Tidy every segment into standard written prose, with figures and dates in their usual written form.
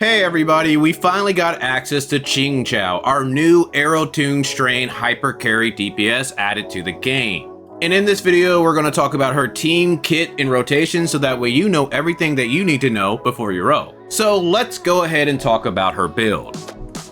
Hey everybody, we finally got access to Qingxiao, our new arrow-tuned strain hyper carry DPS added to the game. And in this video, we're going to talk about her team, kit, and rotation so that way you know everything that you need to know before you roll. So let's go ahead and talk about her build.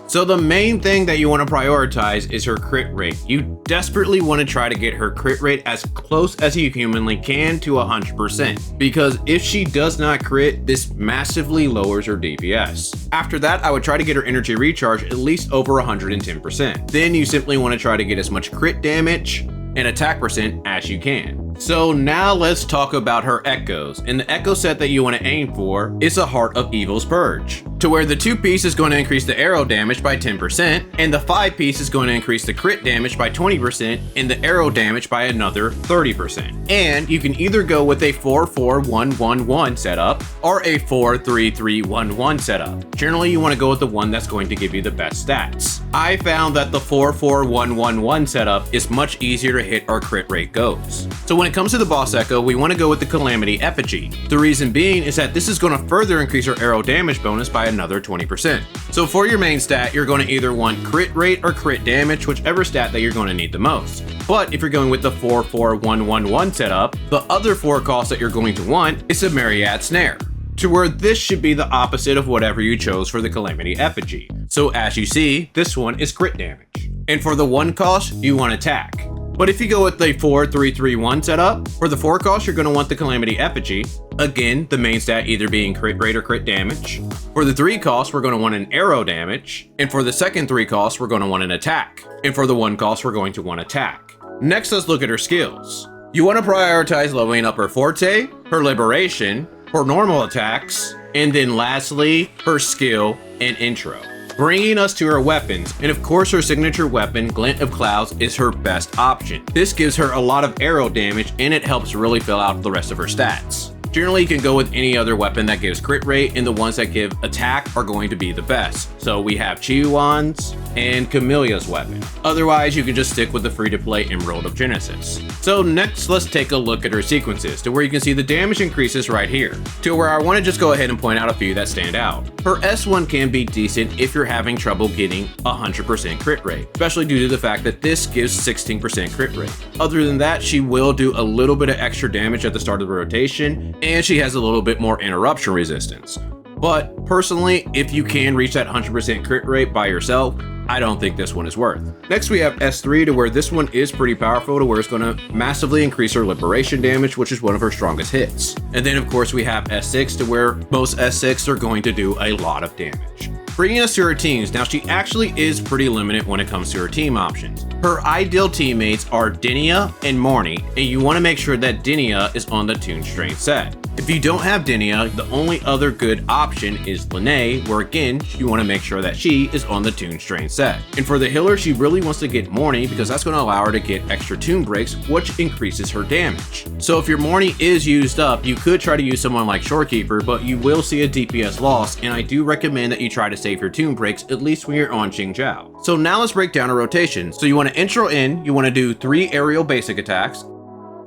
So the main thing that you want to prioritize is her crit rate. You desperately want to try to get her crit rate as close as you humanly can to 100%, because if she does not crit, this massively lowers her DPS. After that, I would try to get her energy recharge at least over 110%. Then you simply want to try to get as much crit damage and attack percent as you can. So now let's talk about her echoes, and the echo set that you want to aim for is a Heart of Evil's Purge, to where the 2-piece is going to increase the arrow damage by 10%, and the 5-piece is going to increase the crit damage by 20%, and the arrow damage by another 30%. And you can either go with a 4-4-1-1-1 setup or a 4-3-3-1-1 setup. Generally, you want to go with the one that's going to give you the best stats. I found that the 4-4-1-1-1 setup is much easier to hit our crit rate goes. So when it comes to the boss echo, we want to go with the Calamity Effigy. The reason being is that this is going to further increase our arrow damage bonus by another 20%. So for your main stat, you're going to either want crit rate or crit damage, whichever stat that you're going to need the most. But if you're going with the 4-4-1-1-1 setup, the other 4 costs that you're going to want is a Myriad Snare, to where this should be the opposite of whatever you chose for the Calamity Effigy. So as you see, this one is crit damage. And for the 1 cost, you want attack. But if you go with the 4-3-3-1 setup, for the 4 cost, you're going to want the Calamity Effigy. Again, the main stat either being crit rate or crit damage. For the 3 cost, we're going to want an arrow damage. And for the second 3 cost, we're going to want an attack. And for the 1 cost, we're going to want attack. Next, let's look at her skills. You want to prioritize leveling up her Forte, her Liberation, her normal attacks, and then lastly, her skill and intro. Bringing us to her weapons, and of course her signature weapon, Glint of Clouds, is her best option. This gives her a lot of arrow damage and it helps really fill out the rest of her stats. Generally, you can go with any other weapon that gives crit rate, and the ones that give attack are going to be the best. So we have Chi-Yuan's and Camillea's weapon. Otherwise, you can just stick with the free-to-play Emerald of Genesis. So next, let's take a look at her sequences, to where you can see the damage increases right here, to where I want to just go ahead and point out a few that stand out. Her S1 can be decent if you're having trouble getting 100% crit rate, especially due to the fact that this gives 16% crit rate. Other than that, she will do a little bit of extra damage at the start of the rotation, and she has a little bit more interruption resistance. But personally, if you can reach that 100% crit rate by yourself, I don't think this one is worth. Next, we have S3, to where this one is pretty powerful, to where it's going to massively increase her Liberation damage, which is one of her strongest hits. And then of course we have S6, to where most S6 are going to do a lot of damage. Bringing us to her teams, now she actually is pretty limited when it comes to her team options. Her ideal teammates are Dinia and Morny, and you want to make sure that Dinia is on the Tuned Strain set. If you don't have Dinia, the only other good option is Lene, where again, you want to make sure that she is on the Tuned Strain set. And for the healer, she really wants to get Morny because that's going to allow her to get extra tune breaks, which increases her damage. So if your Morny is used up, you could try to use someone like Shorekeeper, but you will see a DPS loss, and I do recommend that you try to save your tune breaks, at least when you're on Qingxiao. So now let's break down a rotation. So you want to intro in, you want to do 3 aerial basic attacks,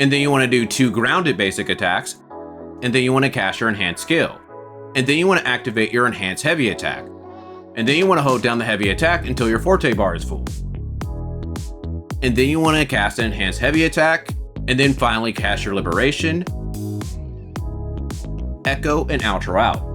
and then you want to do 2 grounded basic attacks, and then you want to cast your enhanced skill. And then you want to activate your enhanced heavy attack. And then you want to hold down the heavy attack until your Forte bar is full. And then you want to cast an enhanced heavy attack, and then finally cast your Liberation, Echo, and Outro out.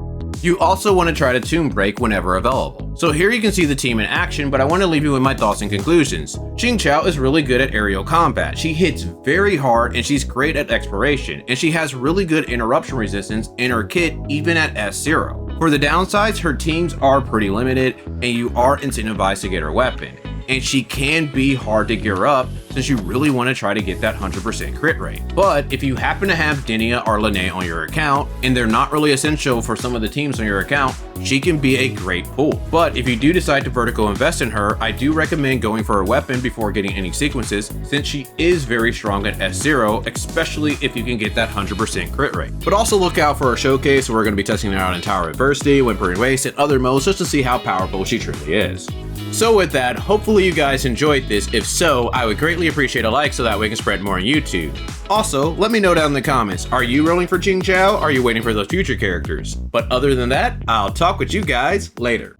You also want to try to tune break whenever available. So here you can see the team in action, but I want to leave you with my thoughts and conclusions. Qingxiao is really good at aerial combat. She hits very hard and she's great at exploration, and she has really good interruption resistance in her kit even at S0. For the downsides, her teams are pretty limited and you are incentivized to get her weapon. And she can be hard to gear up since you really want to try to get that 100% crit rate. But if you happen to have Dinia or Lene on your account, and they're not really essential for some of the teams on your account, she can be a great pull. But if you do decide to vertical invest in her, I do recommend going for a weapon before getting any sequences, since she is very strong at S0, especially if you can get that 100% crit rate. But also look out for her showcase, where we're going to be testing her out in Tower Adversity, Whimpering Waste, and other modes just to see how powerful she truly is. So with that, hopefully you guys enjoyed this. If so, I would greatly greatly appreciate a like so that we can spread more on YouTube. Also, let me know down in the comments, are you rolling for Qingxiao or are you waiting for those future characters? But other than that, I'll talk with you guys later.